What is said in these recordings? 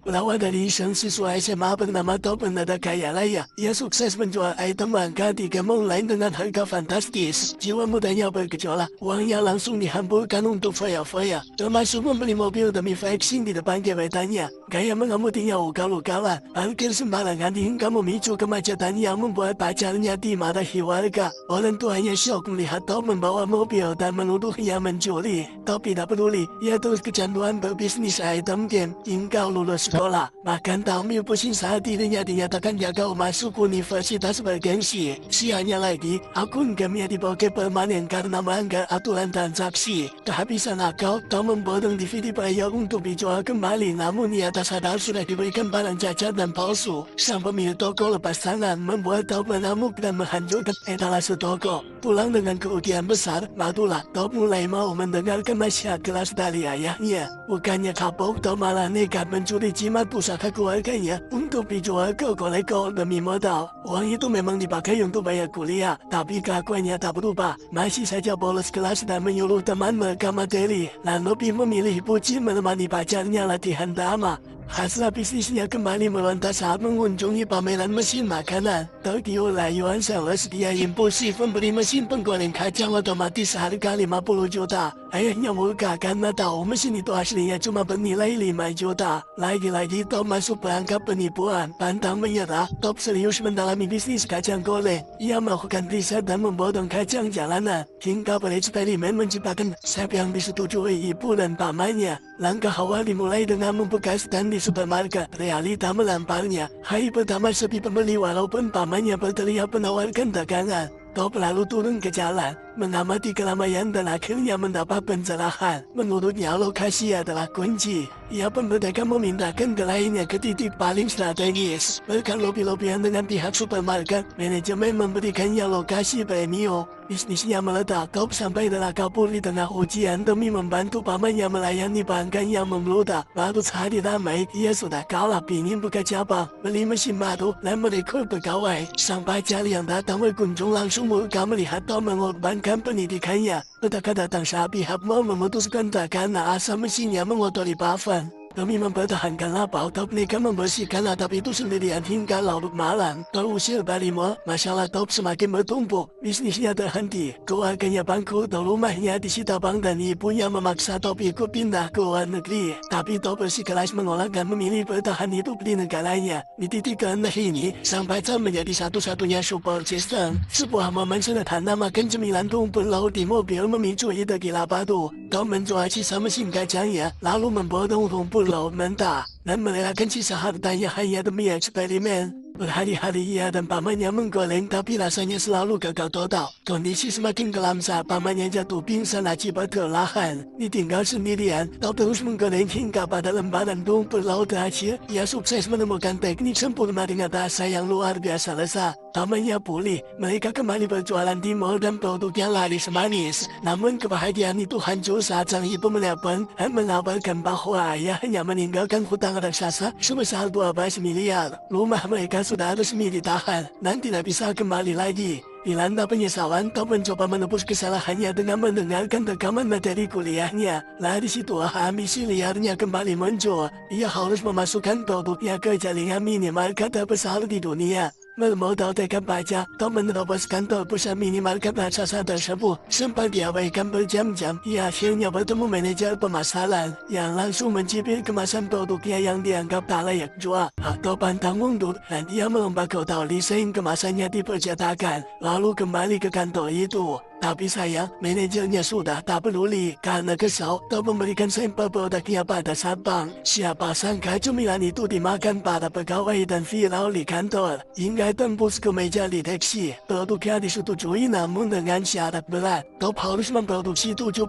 Berawal dari iseng siswa SMA bernama Top mendadak kaya raya. Ia sukses menjual item langka di game online dengan harga fantastis. Jiwa mudanya bergejolak, uangnya langsung dihamburkan untuk foya-foya, termasuk membeli mobil demi flexing di depan gebetannya. Gaya mengemutinya ugal-ugalan, parkir sembarangan hingga memicu kemacetan yang membuat pacarnya dimarahi warga. Orang tuanya syok melihat Top membawa mobil dan menuduhnya mencuri. Top tidak peduli, ia terus kecanduan berbisnis item game hingga lulus sekolah. Bahkan tampil pusing saat dirinya dinyatakan gagal masuk universitas bergengsi. Sialnya lagi, akun gamenya diblokir permanen karena melanggar aturan transaksi. Kehabisan akal, Tom membodong DVD player untuk dijual kembali, namun ia tak sadar sudah diberikan barang cacat dan palsu. Sang pemilik toko lepas tangan, membuat Tom mengamuk dan menghancurkan etalase toko. Pulang dengan kerugian besar, barulah Tom mulai mau mendengarkan nasihat keras dari ayahnya. Bukannya kapok, Tom malah nekat mencuri jimat pusaka keluarganya untuk dijual ke kolektor demi modal. Uang itu memang dipakai untuk bayar kuliah, tapi kelakuannya tak berubah. Masih saja bolos kelas dan menyuruh teman merekam materi, lalu lebih memilih bucin menemani pacarnya latihan drama. Hasil bisnisnya kembali meronta saat mengunjungi pameran mesin makanan. Tergiur rayuan sales, dia impulsif membeli mesin penggoreng kacang otomatis harga 50 juta. Ayahnya murka karena tahu mesin itu aslinya cuma bernilai 5 juta. Lagi-lagi Top masuk perangkap penipuan. Pantang menyerah, Top serius mendalami bisnis kacang goreng. Ia melakukan riset dan membodong kacang jalanan, hingga bereksperimen menciptakan resep yang disetujui ibu dan pamannya. Langkah awal dimulai dengan membuka stand di supermarket. Realita melamparnya. Hari pertama sepi pembeli walaupun pamannya berteriak menawarkan dagangan. Top lalu turun ke jalan, mengamati keramaian dan akhirnya mendapat pencerahan. Menurutnya lokasi adalah kunci. Ia pun berdagang memindahkan gelainya ke titik paling strategis. Berkat lobi-lobian dengan pihak supermarket, manajemen memberikannya lokasi premium. Bisnisnya meledak. Top sampai rela kabur di tengah ujian demi membantu pamannya melayani pelanggan yang membludak. Baru sehari ramai, ia sudah kalah pingin buka cabang, beli mesin baru, dan merekrut pegawai. Sang pacar yang datang berkunjung langsung murka melihat Top mengorbankan pendidikannya. Petaka datang saat pihak mau memutuskan tak karena asal mesinnya mengotori plafon. Demi mempertahankan lapau, Top nekat membersihkan atap itu sendirian hingga larut malam. Terusir Barimo, masalah Top semakin bertumpuk. Bisnisnya terhenti, keluarganya bangkrut, rumahnya disita bank dan ibunya memaksa Top ikut pindah ke luar negeri. Tapi Top bersikeras menolak dan memilih bertahan hidup di negaranya. Di titik keendah ini, sang pacar menjadi satu-satunya support system. Sebuah momen sederhana makan cemilan rumput laut di mobil memicu ide gila baru. Top menjual sisa mesin kacangnya, lalu membodong rumput laut mentah, dan merelakan sisa hartanya hanya demi eksperimen. Berhari-hari ia dan pamannya menggoreng, tapi rasanya selalu gagal total. Kondisi semakin kelam saat pamannya jatuh pingsan akibat kelelahan. Ditinggal sendirian, Top terus menggoreng hingga pada lembaran rumput laut terakhir, ia sukses menemukan teknik sempurna dengan rasa yang luar biasa lezat. Pamannya pulih, mereka kembali berjualan di mall dan produknya laris manis. Namun kebahagiaan itu hancur saat sang ibu menelpon dan mengabarkan bahwa ayahnya meninggalkan hutang raksasa sebesar 12 miliar. Rumah mereka sudah resmi ditahan dan tidak bisa kembali lagi. Dilanda penyesalan, Top mencoba menebus kesalahannya dengan mendengarkan rekaman materi kuliahnya. Dari situlah ambisi liarnya kembali muncul. Ia harus memasukkan produknya ke jaringan minimarket terbesar di dunia. Bermodal tekad baja, Top menerobos kantor pusat minimarket raksasa tersebut. Sempat diabaikan berjam-jam, ia akhirnya bertemu manajer pemasaran yang langsung mencibir kemasan produknya yang dianggap tak layak jual. Top pantang mundur dan ia melompat ke hotel desain kemasannya dipercetakan, lalu kembali ke kantor itu. Tapi sayang, manajernya sudah tak peduli. Karena kesal, Top memberikan sampel produknya pada satpam. Siapa sangka cemilan itu dimakan para pegawai dan viral di kantor, hingga tembus ke meja deteksi. Produknya disetujui namun dengan syarat berat. Top harus memproduksi 72.000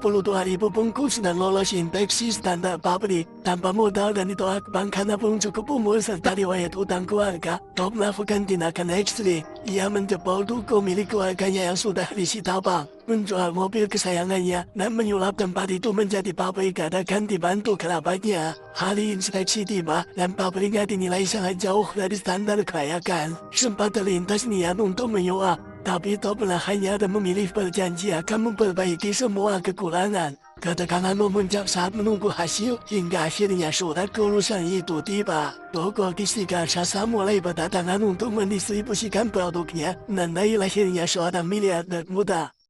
bungkus dan lolos inspeksi standar pabrik. Tanpa modal dan ditolak bank karena belum cukup umur serta riwayat utang keluarga, Top melakukan tindakan ekstrim. Ia menjebol toko milik keluarganya yang sudah disita bank, menjual mobil kesayangannya, dan menyulap tempat itu menjadi pabrik gadakan dibantu kerabatnya. Hari inspeksi tiba, dan pabriknya dinilai sangat jauh dari standar kelayakan. Sempat terlintas niat untuk menyuap, tapi Top hanya dan memilih berjanji akan memperbaiki semua kekurangan. Katakanlah memuncak saat menunggu hasil, hingga akhirnya surat kelulusan itu tiba. Toko Kishika Shasa mulai berdatangan untuk mendistribusikan produknya, menandai lahirnya seorang miliarder muda.